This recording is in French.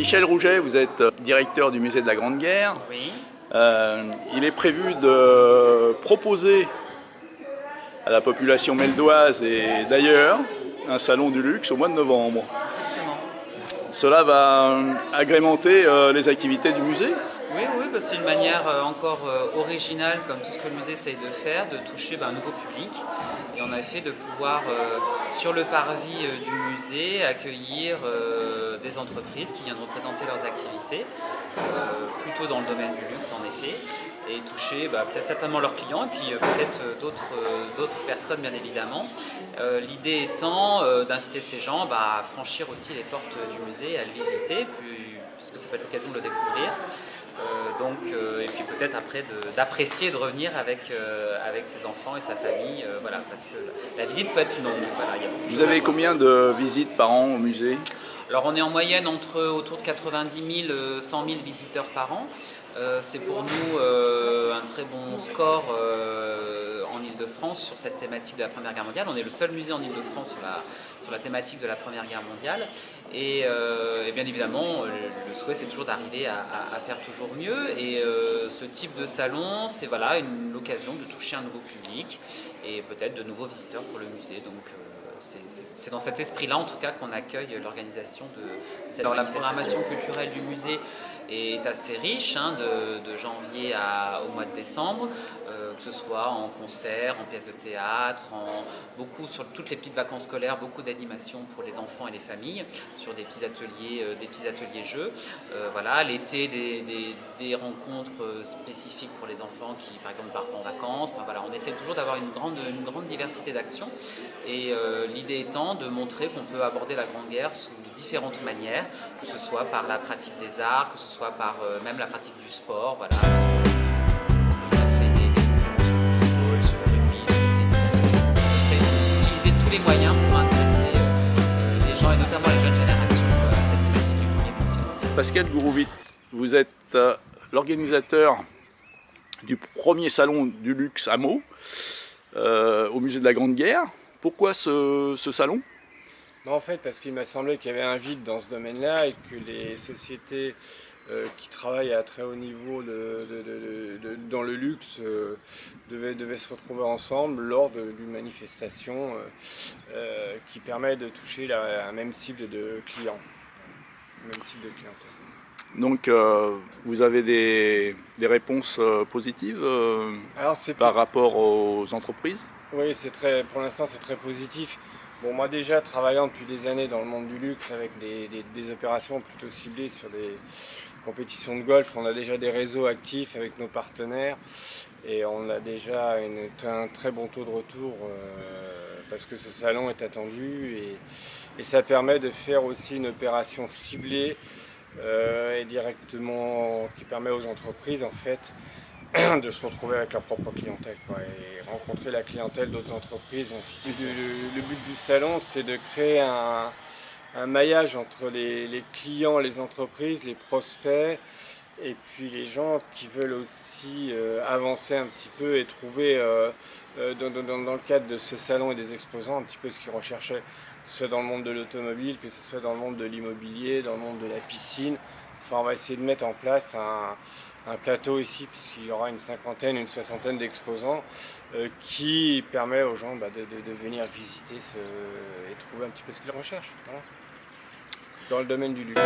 Michel Rouget, vous êtes directeur du musée de la Grande Guerre. Oui. Il est prévu de proposer à la population meldoise et d'ailleurs un salon du luxe au mois de novembre. Exactement. Cela va agrémenter les activités du musée. Oui, bah, c'est une manière encore originale, comme tout ce que le musée essaye de faire, de toucher un nouveau public. Et en effet, de pouvoir, sur le parvis du musée, accueillir des entreprises qui viennent représenter leurs activités, plutôt dans le domaine du luxe en effet, et toucher peut-être certainement leurs clients et puis peut-être d'autres personnes bien évidemment. L'idée étant d'inciter ces gens à franchir aussi les portes du musée, à le visiter, puisque ça peut être l'occasion de le découvrir. Et puis peut-être après d'apprécier de revenir avec ses enfants et sa famille, voilà, parce que la visite peut être longue. Voilà, vous avez combien de visites par an au musée? Alors on est en moyenne autour de 90 000 100 000 visiteurs par an. C'est pour nous un très bon score en Île-de-France sur cette thématique de la Première Guerre mondiale. On est le seul musée en Île-de-France sur la thématique de la Première Guerre mondiale. Et bien évidemment, le souhait c'est toujours d'arriver à faire toujours mieux. Et ce type de salon, c'est l'occasion de toucher un nouveau public et peut-être de nouveaux visiteurs pour le musée. Donc, c'est dans cet esprit-là, en tout cas, qu'on accueille l'organisation de cette manifestation. La programmation culturelle du musée est assez riche, de janvier au mois de décembre, que ce soit en concert, en pièces de théâtre, beaucoup sur toutes les petites vacances scolaires, beaucoup d'animations pour les enfants et les familles, sur des petits ateliers jeux. Voilà, l'été, des rencontres spécifiques pour les enfants qui, par exemple, partent en vacances. Enfin, voilà, on essaie toujours d'avoir une grande diversité d'actions. Et l'idée étant de montrer qu'on peut aborder la Grande Guerre sous différentes manières, que ce soit par la pratique des arts, que ce soit par même la pratique du sport. Voilà. On a fait des conférences sur le football, sur le rugby, sur le tennis. On essaie d'utiliser tous les moyens pour intéresser les gens et notamment les jeunes générations à cette thématique du premier conflit. Pascal Gourouvitz, vous êtes l'organisateur du premier salon du luxe à Meaux, au musée de la Grande Guerre. Pourquoi ce salon? En fait, parce qu'il m'a semblé qu'il y avait un vide dans ce domaine-là et que les sociétés qui travaillent à très haut niveau dans le luxe devaient se retrouver ensemble lors d'une manifestation qui permet de toucher un même cible de clients, même cible de clientèle. Donc vous avez des réponses positives par rapport aux entreprises? Oui, pour l'instant c'est très positif. Bon, moi déjà travaillant depuis des années dans le monde du luxe avec des opérations plutôt ciblées sur des compétitions de golf, on a déjà des réseaux actifs avec nos partenaires et on a déjà un très bon taux de retour parce que ce salon est attendu et ça permet de faire aussi une opération ciblée et directement qui permet aux entreprises en fait de se retrouver avec leur propre clientèle et rencontrer la clientèle d'autres entreprises. Le but du salon, c'est de créer un maillage entre les clients, les entreprises, les prospects et puis les gens qui veulent aussi avancer un petit peu et trouver dans le cadre de ce salon et des exposants un petit peu ce qu'ils recherchaient, que ce soit dans le monde de l'automobile, que ce soit dans le monde de l'immobilier, dans le monde de la piscine. Enfin, on va essayer de mettre en place un plateau ici, puisqu'il y aura une soixantaine d'exposants qui permet aux gens de venir visiter et trouver un petit peu ce qu'ils recherchent, voilà, dans le domaine du luxe.